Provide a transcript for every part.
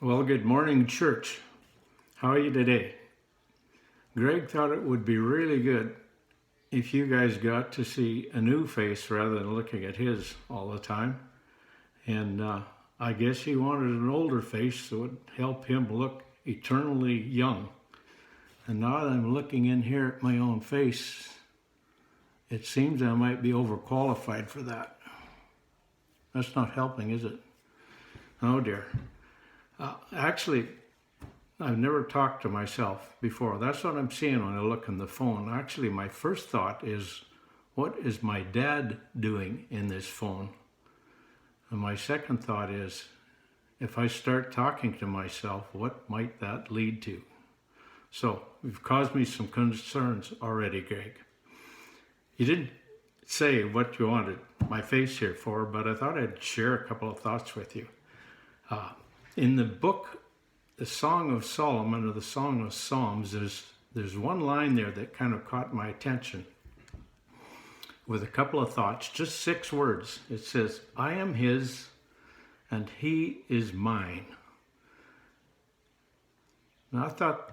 Well, good morning, church. How are you today? Greg thought it would be really good if you guys got to see a new face rather than looking at his all the time. And I guess he wanted an older face so it would help him look eternally young. And now that I'm looking in here at my own face, it seems I might be overqualified for that. That's not helping, is it? Oh dear. Actually, I've never talked to myself before. That's what I'm seeing when I look on the phone. Actually, my first thought is, what is my dad doing in this phone? And my second thought is, if I start talking to myself, what might that lead to? So, you've caused me some concerns already, Greg. You didn't say what you wanted my face here for, but I thought I'd share a couple of thoughts with you. In the book, the Song of Solomon, or the Song of Psalms, there's one line there that kind of caught my attention with a couple of thoughts, just 6 words. It says, I am his and he is mine. Now I thought,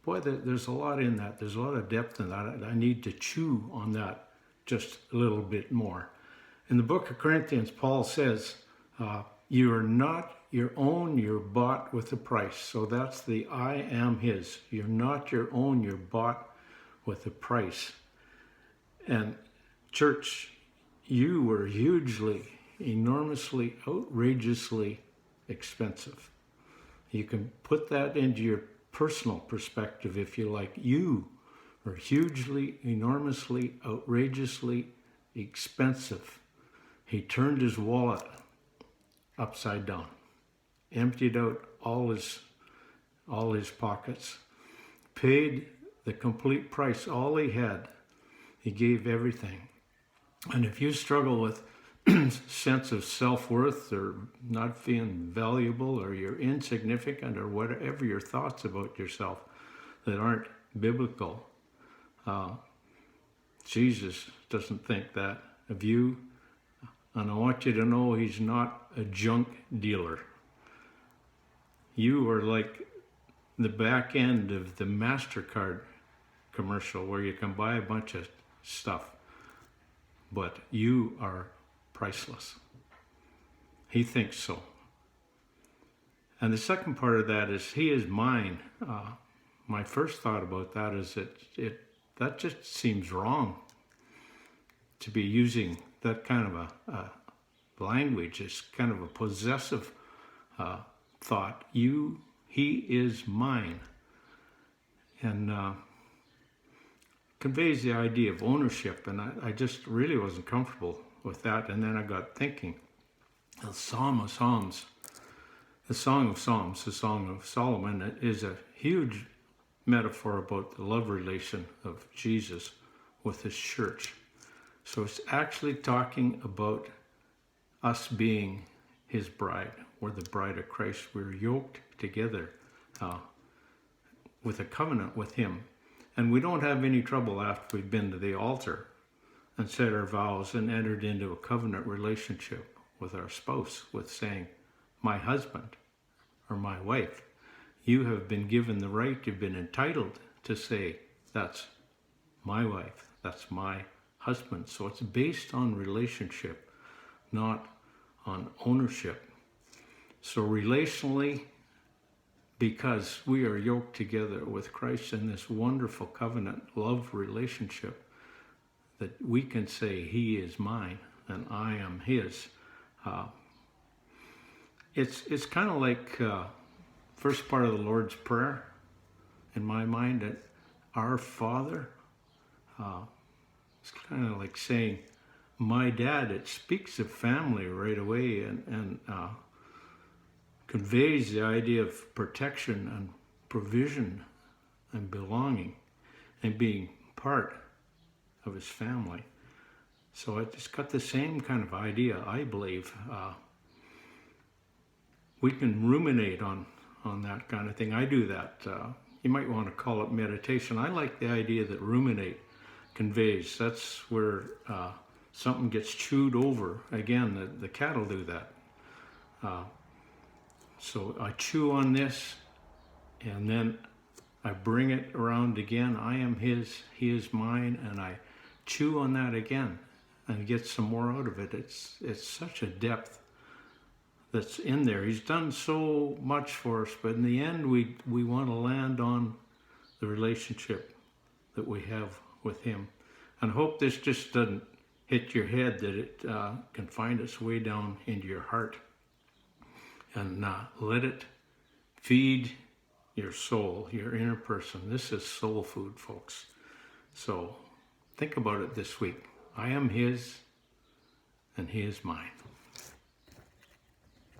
boy, there's a lot in that. There's a lot of depth in that. I need to chew on that just a little bit more. In the book of Corinthians, Paul says, you are not your own, you're bought with a price. So that's the I am his. You're not your own, you're bought with a price. And church, you were hugely, enormously, outrageously expensive. You can put that into your personal perspective if you like. You were hugely, enormously, outrageously expensive. He turned his wallet upside down, emptied out all his pockets, paid the complete price, all he had. He gave everything. And if you struggle with sense of self-worth or not feeling valuable or you're insignificant or whatever your thoughts about yourself that aren't biblical, Jesus doesn't think that of you. And I want you to know he's not a junk dealer. You are like the back end of the MasterCard commercial where you can buy a bunch of stuff, but you are priceless. He thinks so. And the second part of that is, he is mine. My first thought about that is that just seems wrong to be using that kind of a language. It's kind of a possessive thought. He is mine. And conveys the idea of ownership, and I just really wasn't comfortable with that. And then I got thinking, the Psalm of Psalms, the Song of Psalms, the Song of Solomon, is a huge metaphor about the love relation of Jesus with his church. So it's actually talking about us being his bride. We're the bride of Christ. We're yoked together with a covenant with him. And we don't have any trouble after we've been to the altar and said our vows and entered into a covenant relationship with our spouse, with saying, my husband or my wife. You have been given the right, you've been entitled to say, that's my wife, that's my husband. So it's based on relationship, not on ownership. So relationally, because we are yoked together with Christ in this wonderful covenant love relationship, that we can say he is mine and I am his. It's kind of like first part of the Lord's Prayer in my mind, that our Father. It's kind of like saying my dad. It speaks of family right away and conveys the idea of protection and provision and belonging and being part of his family. So it's got the same kind of idea, I believe. We can ruminate on that kind of thing. I do that. You might want to call it meditation. I like the idea that ruminate conveys. That's where something gets chewed over. Again, the cat will do that. So I chew on this, and then I bring it around again. I am his, he is mine, and I chew on that again and get some more out of it. It's such a depth that's in there. He's done so much for us, but in the end, we want to land on the relationship that we have with him. And hope this just doesn't hit your head, that it can find its way down into your heart. And let it feed your soul, your inner person. This is soul food, folks. So think about it this week. I am his, and he is mine.